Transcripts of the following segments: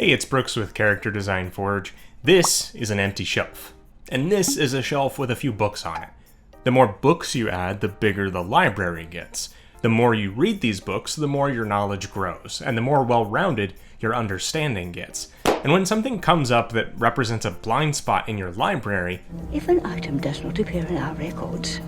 Hey, it's Brooks with Character Design Forge. This is an empty shelf, and this is a shelf with a few books on it. The more books you add, the bigger the library gets. The more you read these books, the more your knowledge grows, and the more well-rounded your understanding gets. And when something comes up that represents a blind spot in your library, if an item does not appear in our records,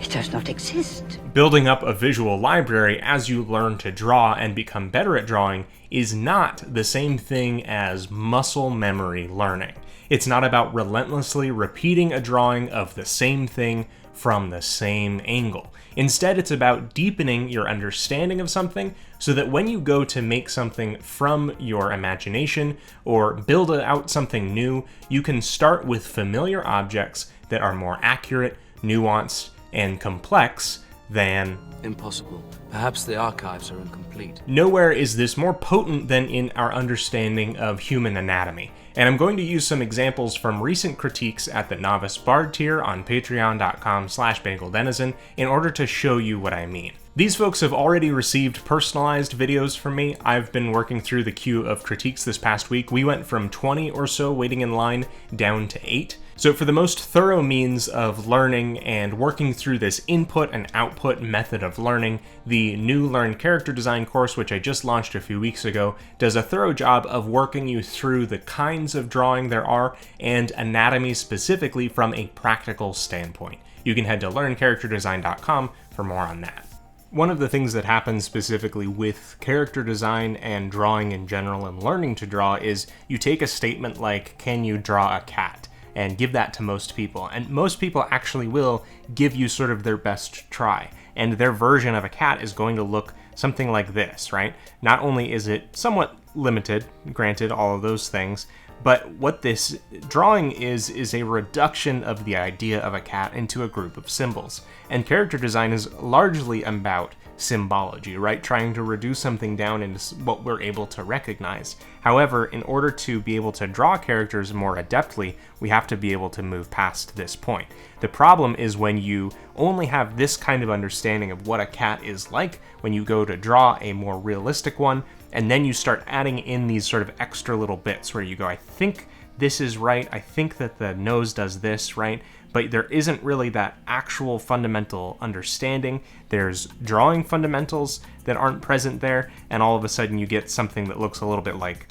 it does not exist. Building up a visual library as you learn to draw and become better at drawing is not the same thing as muscle memory learning. It's not about relentlessly repeating a drawing of the same thing from the same angle. Instead, it's about deepening your understanding of something so that when you go to make something from your imagination or build out something new, you can start with familiar objects that are more accurate, nuanced, and complex than impossible. Perhaps the archives are incomplete. Nowhere is this more potent than in our understanding of human anatomy. And I'm going to use some examples from recent critiques at the Novice Bard tier on patreon.com/BengalDenizen in order to show you what I mean. These folks have already received personalized videos from me. I've been working through the queue of critiques this past week. We went from 20 or so waiting in line down to 8. So for the most thorough means of learning and working through this input and output method of learning, the new Learn Character Design course, which I just launched a few weeks ago, does a thorough job of working you through the kinds of drawing there are and anatomy specifically from a practical standpoint. You can head to learncharacterdesign.com for more on that. One of the things that happens specifically with character design and drawing in general and learning to draw is you take a statement like, "Can you draw a cat?" and give that to most people. And most people actually will give you sort of their best try. And their version of a cat is going to look something like this, right? Not only is it somewhat limited, granted all of those things, but what this drawing is a reduction of the idea of a cat into a group of symbols. And character design is largely about symbology, right? Trying to reduce something down into what we're able to recognize. However, in order to be able to draw characters more adeptly, we have to be able to move past this point. The problem is when you only have this kind of understanding of what a cat is like, when you go to draw a more realistic one, and then you start adding in these sort of extra little bits where you go, I think this is right, I think that the nose does this, right? But there isn't really that actual fundamental understanding. There's drawing fundamentals that aren't present there, and all of a sudden you get something that looks a little bit like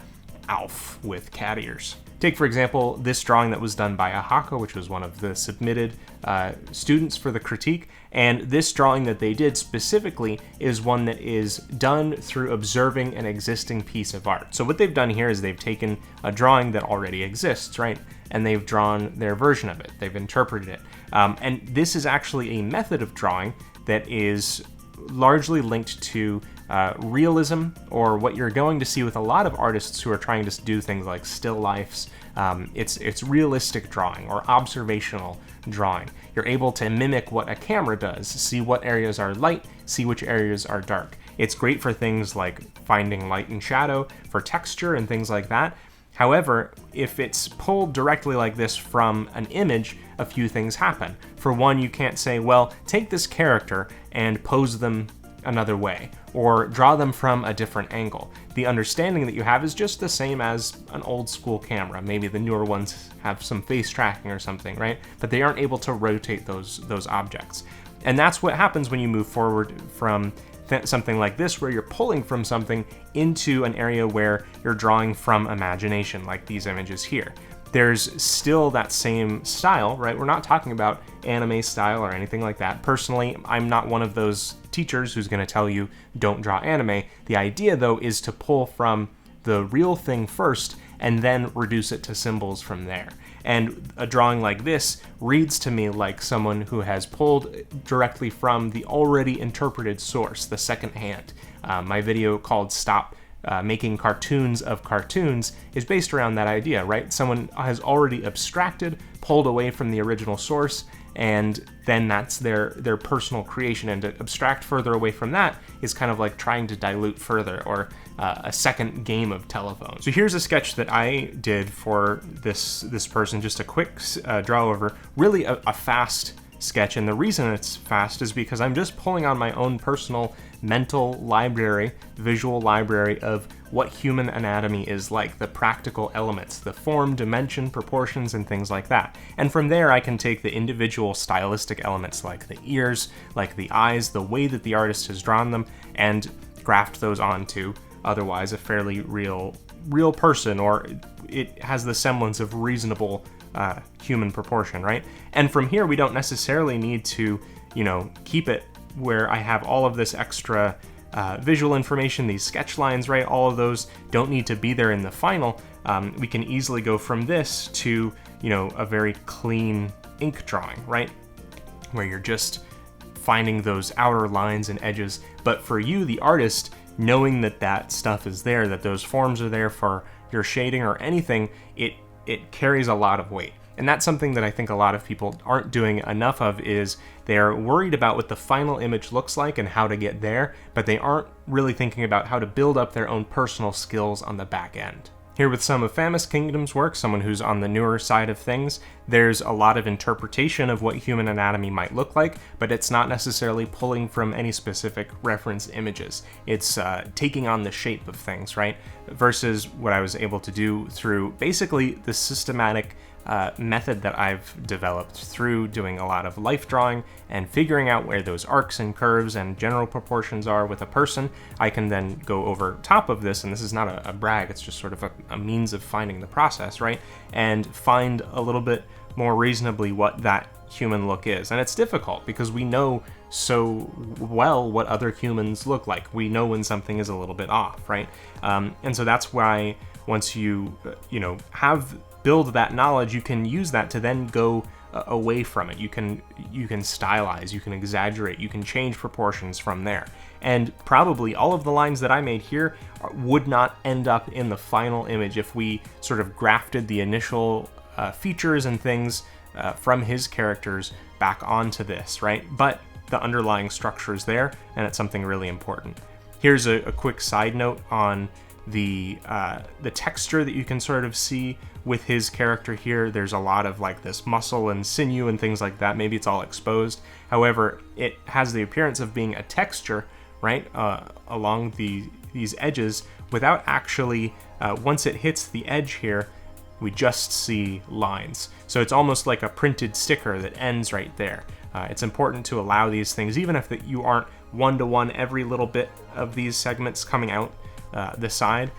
Alf with cat ears. Take, for example, this drawing that was done by Ahako, which was one of the submitted students for the critique, and this drawing that they did specifically is one that is done through observing an existing piece of art. So what they've done here is they've taken a drawing that already exists, right? And they've drawn their version of it. They've interpreted it. And this is actually a method of drawing that is largely linked to realism, or what you're going to see with a lot of artists who are trying to do things like still lifes. It's realistic drawing or observational drawing. You're able to mimic what a camera does, see what areas are light, see which areas are dark. It's great for things like finding light and shadow, for texture and things like that. However, if it's pulled directly like this from an image, a few things happen. For one, you can't say, well, take this character and pose them another way, or draw them from a different angle. The understanding that you have is just the same as an old school camera. Maybe the newer ones have some face tracking or something, right? But they aren't able to rotate those objects. And that's what happens when you move forward from something like this, where you're pulling from something into an area where you're drawing from imagination, like these images here. There's still that same style, right? We're not talking about anime style or anything like that. Personally, I'm not one of those teachers who's going to tell you don't draw anime. The idea, though, is to pull from the real thing first and then reduce it to symbols from there. And a drawing like this reads to me like someone who has pulled directly from the already interpreted source, the second hand. My video called Stop Making Cartoons of Cartoons is based around that idea, right? Someone has already abstracted, pulled away from the original source, and then that's their personal creation. And to abstract further away from that is kind of like trying to dilute further, or a second game of telephone. So here's a sketch that I did for this person, just a quick draw over, really a fast sketch. And the reason it's fast is because I'm just pulling on my own personal mental library, visual library of what human anatomy is like, the practical elements, the form, dimension, proportions, and things like that. And from there, I can take the individual stylistic elements like the ears, like the eyes, the way that the artist has drawn them, and graft those onto otherwise a fairly real person, or it has the semblance of reasonable human proportion, right? And from here, we don't necessarily need to, keep it where I have all of this extra visual information, these sketch lines, right? All of those don't need to be there in the final. We can easily go from this to, a very clean ink drawing, right? Where you're just finding those outer lines and edges. But for you, the artist, knowing that stuff is there, that those forms are there for your shading or anything, it carries a lot of weight. And that's something that I think a lot of people aren't doing enough of, is they're worried about what the final image looks like and how to get there, but they aren't really thinking about how to build up their own personal skills on the back end. Here with some of Famous Kingdom's work, someone who's on the newer side of things, there's a lot of interpretation of what human anatomy might look like, but it's not necessarily pulling from any specific reference images. It's taking on the shape of things, right? Versus what I was able to do through basically the systematic method that I've developed through doing a lot of life drawing and figuring out where those arcs and curves and general proportions are with a person. I can then go over top of this, and this is not a brag, it's just sort of a means of finding the process, right? And find a little bit more reasonably what that human look is. And it's difficult because we know so well what other humans look like. We know when something is a little bit off, right? And so that's why once you, build that knowledge, you can use that to then go away from it. You can stylize, you can exaggerate, you can change proportions from there. And probably all of the lines that I made here would not end up in the final image if we sort of grafted the initial features and things from his characters back onto this, right? But the underlying structure is there, and it's something really important. Here's a quick side note on the texture that you can sort of see with his character here. There's a lot of like this muscle and sinew and things like that. Maybe it's all exposed. However, it has the appearance of being a texture, right, along these edges without actually, once it hits the edge here, we just see lines. So it's almost like a printed sticker that ends right there. It's important to allow these things, even if you aren't one-to-one every little bit of these segments coming out the side,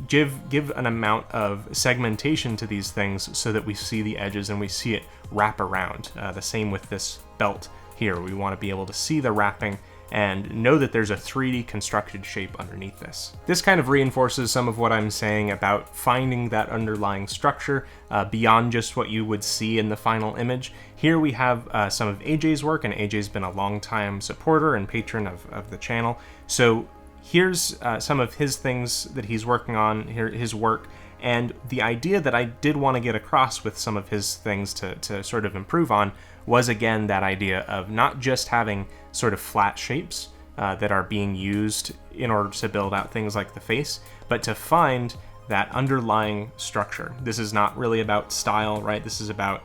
give an amount of segmentation to these things so that we see the edges and we see it wrap around. The same with this belt here. We want to be able to see the wrapping and know that there's a 3D constructed shape underneath this. This kind of reinforces some of what I'm saying about finding that underlying structure beyond just what you would see in the final image. Here we have some of AJ's work, and AJ's been a long-time supporter and patron of the channel. So here's some of his things that he's working on, his work, and the idea that I did want to get across with some of his things to sort of improve on was, again, that idea of not just having sort of flat shapes that are being used in order to build out things like the face, but to find that underlying structure. This is not really about style, right? This is about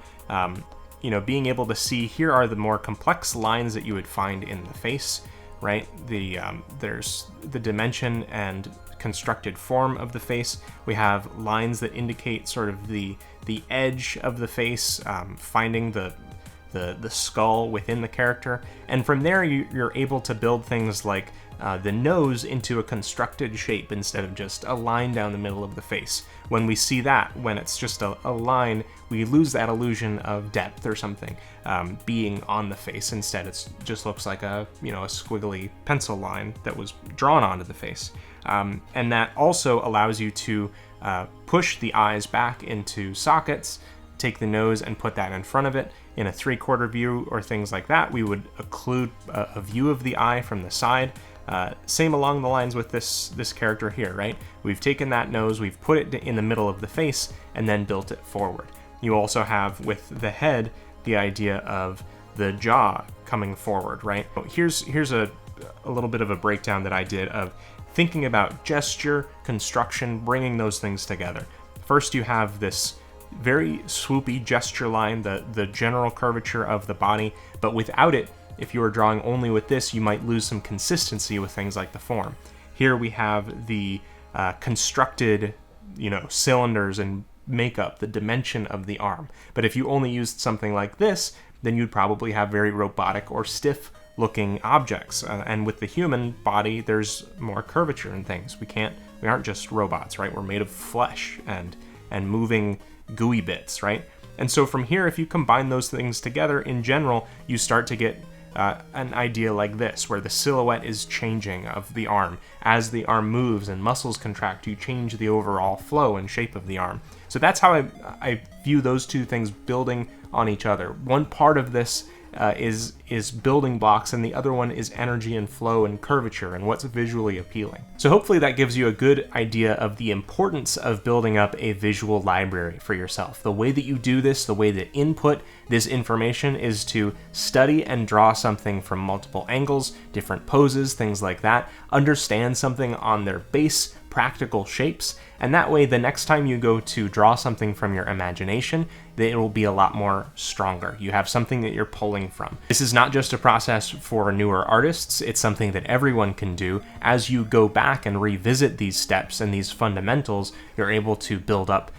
being able to see, here are the more complex lines that you would find in the face, right? There's the dimension and constructed form of the face. We have lines that indicate sort of the edge of the face, finding the skull within the character. And from there, you're able to build things like the nose into a constructed shape instead of just a line down the middle of the face. When we see that, when it's just a line, we lose that illusion of depth or something being on the face. Instead, it just looks like a squiggly pencil line that was drawn onto the face. And that also allows you to push the eyes back into sockets, take the nose and put that in front of it. In a 3/4 view or things like that, we would occlude a view of the eye from the side. Same along the lines with this character here, right? We've taken that nose, we've put it in the middle of the face, and then built it forward. You also have, with the head, the idea of the jaw coming forward, right? Here's a little bit of a breakdown that I did of thinking about gesture, construction, bringing those things together. First, you have this very swoopy gesture line, the general curvature of the body, but without it if you were drawing only with this, you might lose some consistency with things like the form. Here we have the constructed, cylinders and makeup, the dimension of the arm. But if you only used something like this, then you'd probably have very robotic or stiff looking objects. And with the human body, there's more curvature and things. We aren't just robots, right? We're made of flesh and moving gooey bits, right? And so from here, if you combine those things together, in general, you start to get an idea like this, where the silhouette is changing of the arm. As the arm moves and muscles contract, you change the overall flow and shape of the arm. So that's how I view those two things building on each other. One part of this is building blocks, and the other one is energy and flow and curvature and what's visually appealing. So hopefully that gives you a good idea of the importance of building up a visual library for yourself. The way that you do this, the way that input this information, is to study and draw something from multiple angles, different poses, things like that. Understand something on their base, practical shapes, and that way the next time you go to draw something from your imagination, it will be a lot more stronger. You have something that you're pulling from. This is not just a process for newer artists, it's something that everyone can do. As you go back and revisit these steps and these fundamentals, you're able to build up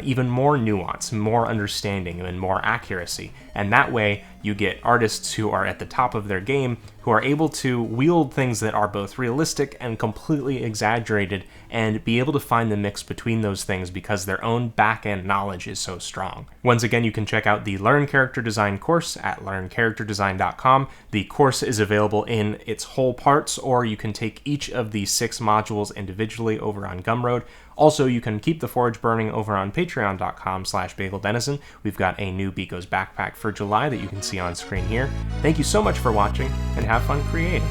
even more nuance, more understanding, and more accuracy. And that way, you get artists who are at the top of their game, who are able to wield things that are both realistic and completely exaggerated, and be able to find the mix between those things because their own back-end knowledge is so strong. Once again, you can check out the Learn Character Design course at learncharacterdesign.com. The course is available in its whole parts, or you can take each of the 6 modules individually over on Gumroad. Also, you can keep the forge burning over on patreon.com/bageldenizen. We've got a new Biko's backpack for July that you can see on screen here. Thank you so much for watching, and have fun creating.